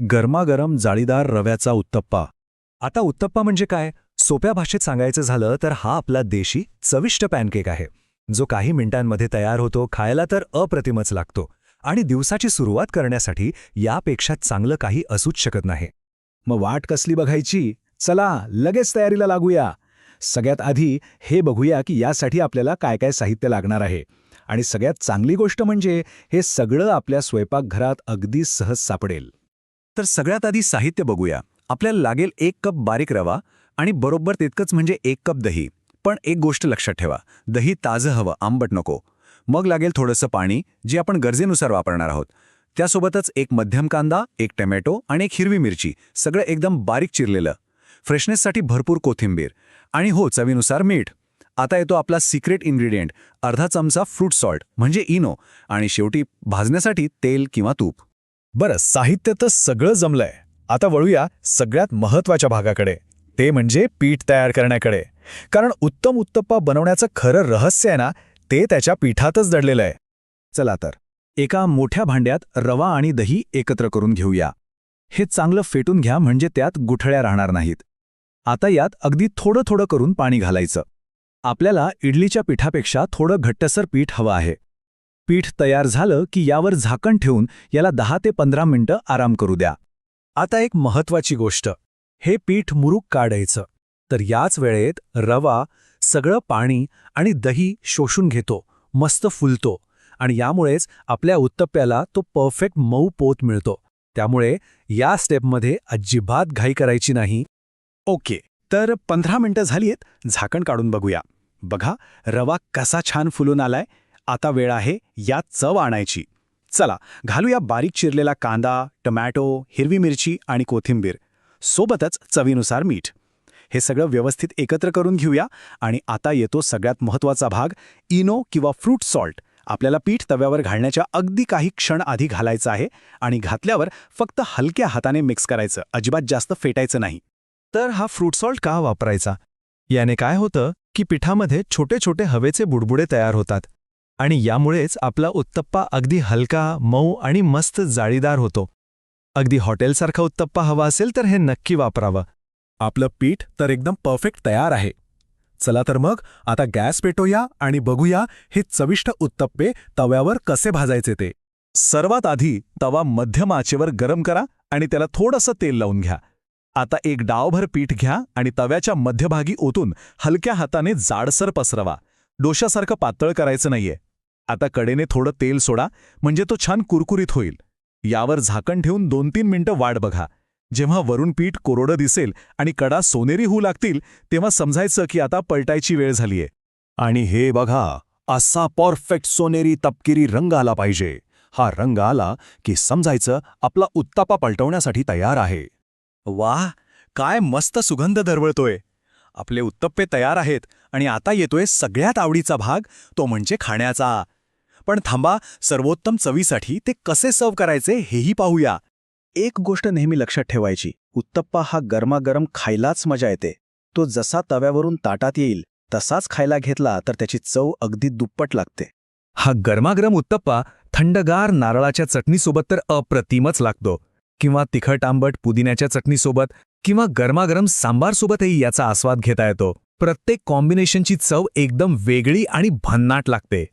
गरमागरम जाळीदार रव्याचा उत्तप्पा. आता उत्तप्पा म्हणजे काय? सोप्या भाषेत सांगायचं झालं तर हा आपला देशी चविष्ट पॅनकेक आहे, जो काही मिनिटांमध्ये तयार होतो, खायला तर अप्रतिमच लागतो. आणि दिवसाची सुरुवात करण्यासाठी यापेक्षा चांगलं काही असूच शकत नाही. मग वाट कसली बघायची? चला लगेच तयारीला लागूया. सगळ्यात आधी हे बघूया की यासाठी आपल्याला काय काय साहित्य लागणार आहे. आणि सगळ्यात चांगली गोष्ट म्हणजे हे सगळं आपल्या स्वयंपाकघरात अगदी सहज सापडेल. तर सगळ्यात आधी साहित्य बघूया. आपल्याला लागेल 1 कप बारीक रवा आणि बरोबर तितकंच म्हणजे 1 कप दही. पण एक गोष्ट लक्षात ठेवा, दही ताजं हवं, आंबट नको. मग लागेल थोडंसं पाणी, जे आपण गरजेनुसार वापरणार आहोत. त्यासोबतच एक मध्यम कांदा, एक टोमॅटो आणि एक हिरवी मिरची, सगळं एकदम बारीक चिरलेलं. फ्रेशनेससाठी भरपूर कोथिंबीर आणि हो, चवीनुसार मीठ. आता येतो आपला सिक्रेट इन्ग्रेडियंट, अर्धा चमचा फ्रूट सॉल्ट म्हणजे इनो. आणि शेवटी भाजण्यासाठी तेल किंवा तूप. बरं, साहित्य तर सगळं जमलंय. आता वळूया सगळ्यात महत्त्वाच्या भागाकडे, ते म्हणजे पीठ तयार करण्याकडे. कारण उत्तम उत्तप्पा बनवण्याचं खरं रहस्य आहे ना, ते त्याच्या पीठातच दडलेलं आहे. चला तर, एका मोठ्या भांड्यात रवा आणि दही एकत्र करून घेऊया. हे चांगलं फेटून घ्या, म्हणजे त्यात गुठळ्या राहणार नाहीत. आता यात अगदी थोडं थोडं करून पाणी घालायचं. आपल्याला इडलीच्या पिठापेक्षा थोडं घट्टसर पीठ हवं आहे. पीठ तयार झालं की यावर झाकण ठेवून याला 10 ते 15 मिनिटं आराम करू द्या. आता एक महत्त्वाची गोष्ट, हे पीठ मुरूक काढायचं. तर याच वेळेत रवा सगळं पाणी आणि दही शोषून घेतो, मस्त फुलतो. आणि यामुळेच आपल्या उत्तप्प्याला तो परफेक्ट मऊ पोत मिळतो. त्यामुळे या स्टेपमध्ये अजिबात घाई करायची नाही. ओके, तर 15 मिनिटं झालीत, झाकण काढून बघूया. बघा, रवा कसा छान फुलून आलाय. आता वेळ आहे यात चव आणायची. चला, घालूया बारीक चिरलेला कांदा, टोमॅटो, हिरवी मिरची आणि कोथिंबीर. सोबतच चवीनुसार मीठ. हे सगळं व्यवस्थित एकत्र करून घेऊया. आणि आता येतो सगळ्यात महत्त्वाचा भाग, इनो किंवा फ्रूट सॉल्ट. आपल्याला पीठ तव्यावर घालण्याच्या अगदी काही क्षण आधी घालायचं आहे. आणि घातल्यावर फक्त हलक्या हाताने मिक्स करायचं, अजिबात जास्त फेटायचं नाही. तर हा फ्रूट सॉल्ट का वापरायचा? याने काय होतं की पिठामध्ये छोटे छोटे हवेचे बुडबुडे तयार होतात. आणि यामुळेच आपला उत्तप्पा अगदी हलका, मऊ आणि मस्त जाळीदार होतो. अगदी हॉटेलसारखा उत्तप्पा हवा असेल तर हे नक्की वापरावं. आपलं पीठ तर एकदम परफेक्ट तयार आहे. चला तर मग आता गॅस पेटवूया आणि बघूया हे चविष्ट उत्तप्पे तव्यावर कसे भाजायचे ते. सर्वात आधी तवा मध्यम आचेवर गरम करा आणि त्याला थोडंसं तेल लावून घ्या. आता एक डावभर पीठ घ्या आणि तव्याच्या मध्यभागी ओतून हलक्या हाताने जाडसर पसरवा. डोशासारखं पातळ करायचं नाहीये. आता कडेने थोडं तेल सोडा, म्हणजे तो छान कुरकुरीत होईल. यावर झाकण ठेवून 2-3 मिनिटं वाट बघा. जेव्हा वरून पीठ कोरडं दिसेल आणि कडा सोनेरी होऊ लागतील, तेव्हा समजायचं की आता पलटायची वेळ झालीये. आणि हे बघा, असा परफेक्ट सोनेरी तपकिरी रंग आला पाहिजे. हा रंग आला की समजायचं आपला उत्तप्पा पलटवण्यासाठी तयार आहे. वाह, काय मस्त सुगंध दरवळतोय. आपले उत्तप्पे तयार आहेत आणि आता येतोय सगळ्यात आवडीचा भाग, तो म्हणजे खाण्याचा. पण थांबा, सर्वोत्तम चवीसाठी ते कसे सर्व्ह करायचे हेही पाहूया. एक गोष्ट नेहमी लक्षात ठेवायची, उत्तप्पा हा गरमागरम खायलाच मजा येते. तो जसा तव्यावरून ताटात येईल तसाच खायला घेतला तर त्याची चव अगदी दुप्पट लागते. हा गरमागरम उत्तप्पा थंडगार नारळाच्या चटणीसोबत तर अप्रतिमच लागतो. किंवा तिखट आंबट पुदिन्याच्या चटणीसोबत किंवा गरमागरम सांबारसोबतही याचा आस्वाद घेता येतो. प्रत्येक कॉम्बिनेशनची चव एकदम वेगळी आणि भन्नाट लागते.